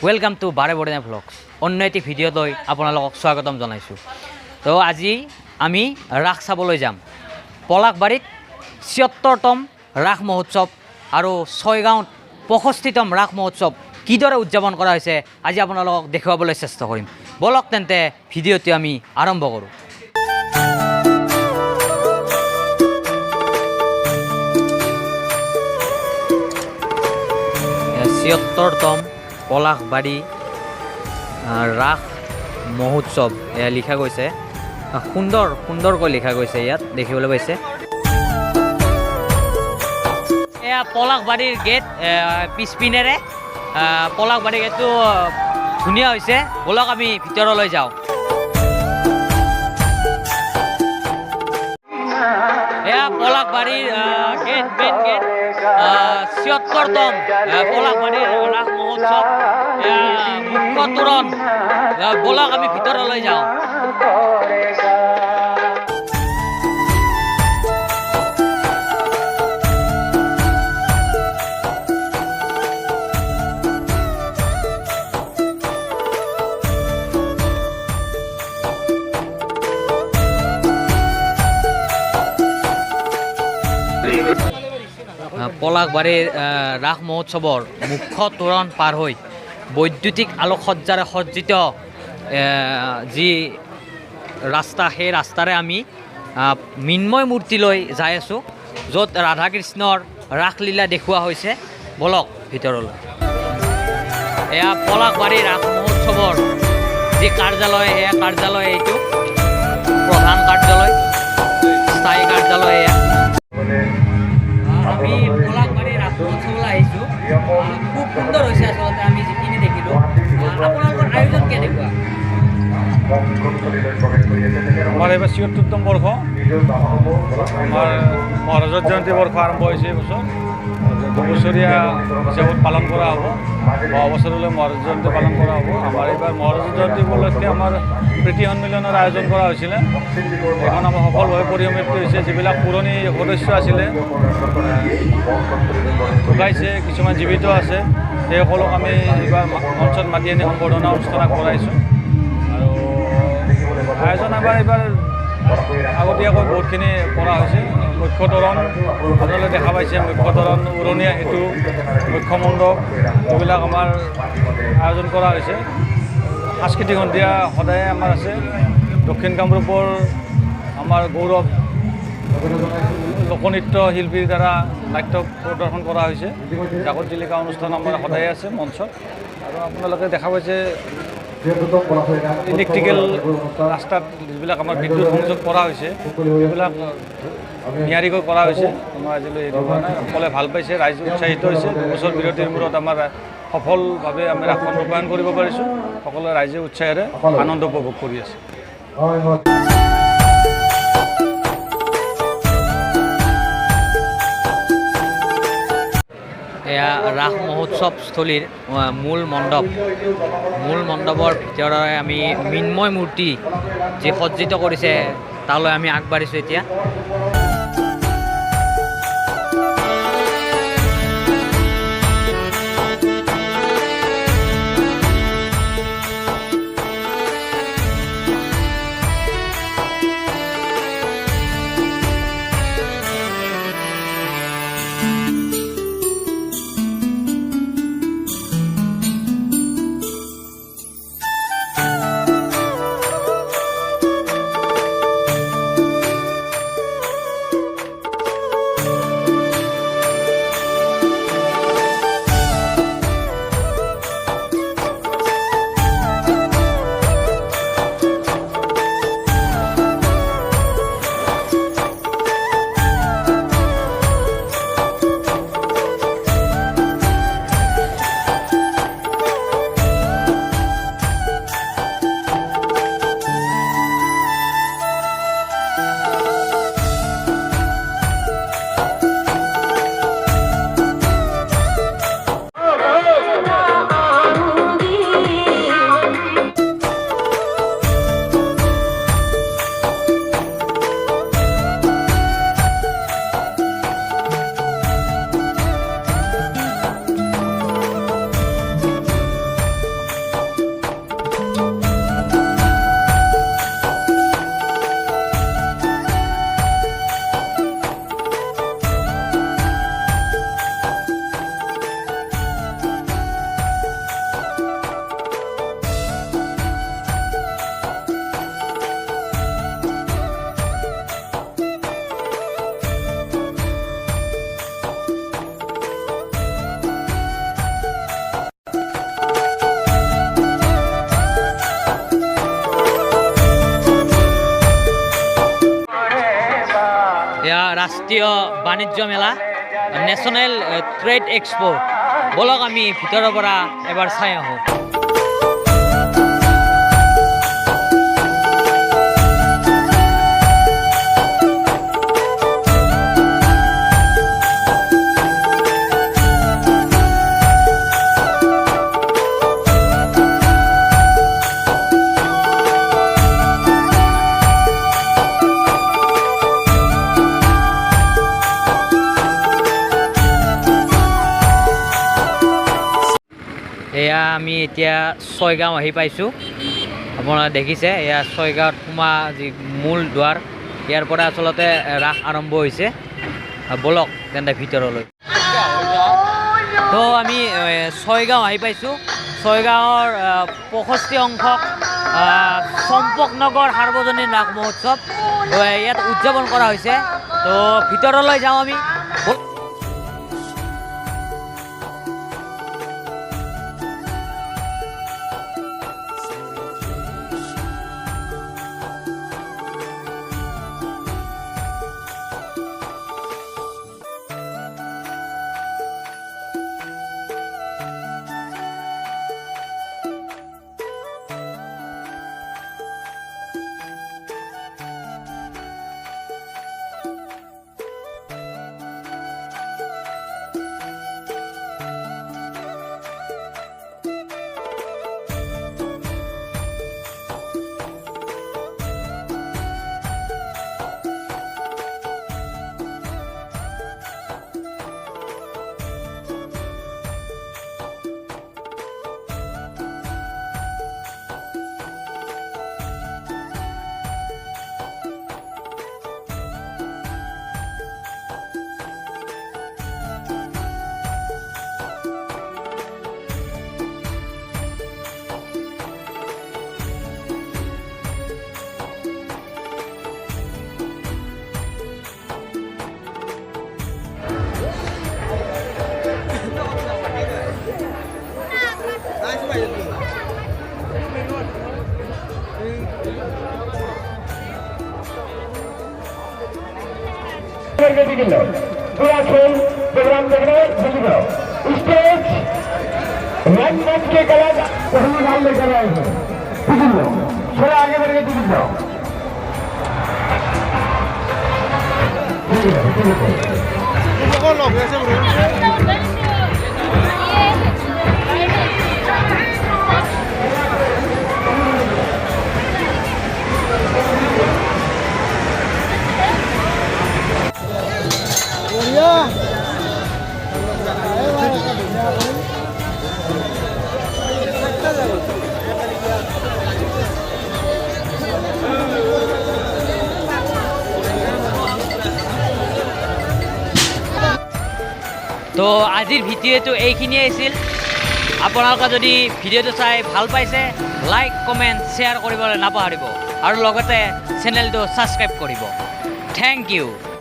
Welcome to বাৰে বৰণীয়া vlogs. অন্য এটি ভিডিঅ'লৈ আপোনালোকক স্বাগতম জনাইছোঁ। তো আজি আমি ৰাস চাবলৈ যাম। পলাশবাৰীত ৭৬তম ৰাস মহোৎসৱ আৰু ছয়গাঁৱত ৬৫তম ৰাস মহোৎসৱ কিদৰে উদযাপন কৰা হৈছে আজি আপোনালোকক দেখুৱাবলৈ চেষ্টা কৰিম। বলক তেন্তে ভিডিঅ'টো আমি আৰম্ভ কৰোঁ। ৭৬তম পলাশবাৰী ৰাস মহোৎসৱ এয়া লিখা গৈছে, সুন্দৰকৈ লিখা গৈছে, ইয়াত দেখিবলৈ পাইছে। এয়া পলাশবাৰীৰ গেট, পিছপিনেৰে পলাশবাৰী গেটটো ধুনীয়া হৈছে। বলক আমি ভিতৰলৈ যাওঁ। এয়া পলাশবাৰীৰ গেট, মেইন গেট, ৭৬তম পলাশবাৰীৰ ৰাস মহোৎসৱ, মুখ্য তোৰণ। বলক আমি ভিতৰলৈ যাওঁ। পলাশবাৰীৰ ৰাস মহোৎসৱৰ মুখ্য তোৰণ পাৰ হৈ বৈদ্যুতিক আলোকসজ্জাৰে সজ্জিত যি ৰাস্তা, সেই ৰাস্তাৰে আমি মৃন্ময় মূৰ্তিলৈ যাই আছোঁ, য'ত ৰাধা কৃষ্ণৰ ৰাসলীলা দেখুওৱা হৈছে। বলক ভিতৰলৈ। এয়া পলাশবাৰী ৰাস মহোৎসৱৰ যি কাৰ্যালয়, সেয়া কাৰ্যালয়, এইটো প্ৰধান কাৰ্যালয়, স্থায়ী কাৰ্যালয়। এয়া আমি পলাশবাৰী ৰাস মহোৎসৱলৈ আহিছোঁ। খুব সুন্দৰ হৈছে আচলতে আমি যিখিনি দেখিলোঁ। আপোনালোকৰ আয়োজন কেনেকুৱা? আমাৰ এইবাৰ ৭৬তম বৰ্ষ, আমাৰ মহাৰাজৰ জয়ন্তী বৰ্ষ আৰম্ভ হৈছে এইবছৰ। দুবছৰীয়া হিচাপত পালন কৰা হ'ব, অহা মহাৰাজ জয়ন্তী পালন কৰা হ'ব। আমাৰ এইবাৰ মহাৰাজ জয়ন্তী উপলক্ষে আমাৰ প্ৰীতি সন্মিলনৰ আয়োজন কৰা হৈছিলে। এইখন আমাৰ সফলভাৱে পৰিসমাপ্তি হৈছে। যিবিলাক পুৰণি সদস্য আছিলে, ঢুকাইছে, কিছুমান জীৱিত আছে, সেইসকলক আমি এইবাৰ মঞ্চত মাতি আনি সম্বৰ্ধনা অনুষ্ঠান আগবঢ়াইছোঁ। আৰু আয়োজন এইবাৰ আগতীয়াকৈ বহুতখিনি কৰা হৈছে। মুখ্য তোৰণ আপোনালোকে দেখা পাইছে, মুখ্য তোৰণ, উৰণীয়া সেতু, মুখ্য মণ্ডপ, এইবিলাক আমাৰ আয়োজন কৰা হৈছে। সাংস্কৃতিক সন্ধিয়া সদায় আমাৰ আছে। দক্ষিণ কামৰূপৰ আমাৰ গৌৰৱ লোকনৃত্য শিল্পীৰ দ্বাৰা নাট্য প্ৰদৰ্শন কৰা হৈছে। জাকত জিলিকা অনুষ্ঠান আমাৰ সদায় আছে মঞ্চত। আৰু আপোনালোকে দেখা পাইছে ইলেক্ট্ৰিকেল ৰাস্তাত যিবিলাক আমাৰ বিদ্যুৎ সংযোগ কৰা হৈছে, সেইবিলাক নিয়াৰিকৈ কৰা হৈছে। আমাৰ আজিলৈ এইটো কাৰণে সকলোৱে ভাল পাইছে, ৰাইজ উৎসাহিত হৈছে। দুবছৰ বিৰতিৰ মূৰত আমাৰ সফলভাৱে আমি ৰাসখন ৰূপায়ণ কৰিব পাৰিছোঁ। সকলোৱে ৰাইজে উৎসাহেৰে আনন্দ উপভোগ কৰি আছে। এয়া ৰাস মহোৎসৱস্থলীৰ মূল মণ্ডপৰ ভিতৰৰে আমি মৃন্ময় মূৰ্তি যি সজ্জিত কৰিছে তালৈ আমি আগবাঢ়িছোঁ এতিয়া। ৰাষ্ট্ৰীয় বাণিজ্য মেলা নেশ্যনেল ট্ৰেড এক্সপো ব'লক আমি ভিতৰৰ পৰা এবাৰ চাই আহোঁ। এয়া আমি এতিয়া ছয়গাঁও আহি পাইছোঁ। আপোনালোকে দেখিছে এয়া ছয়গাঁৱত সোমা যি মূল দুৱাৰ, ইয়াৰ পৰা আচলতে ৰাস আৰম্ভ হৈছে। ব'লক তেন্তে ভিতৰলৈ। তো আমি ছয়গাঁও আহি পাইছোঁ। ছয়গাঁৱৰ 65 অংশক চম্পকনগৰ সাৰ্বজনীন ৰাস মহোৎসৱ ইয়াত উদযাপন কৰা হৈছে। তো ভিতৰলৈ যাওঁ আমি। प्रोग्राम देखने स्टेज रंग मंच के कलर हाल लेकर आए हैं। थोड़ा आगे बढ़ के टिकट लो। তো আজিৰ ভিডিঅ'টো এইখিনিয়ে আছিল। আপোনালোকে যদি ভিডিঅ'টো চাই ভাল পাইছে, লাইক কমেণ্ট শ্বেয়াৰ কৰিবলৈ নাপাহৰিব আৰু লগতে চেনেলটো ছাবস্ক্ৰাইব কৰিব। Thank U.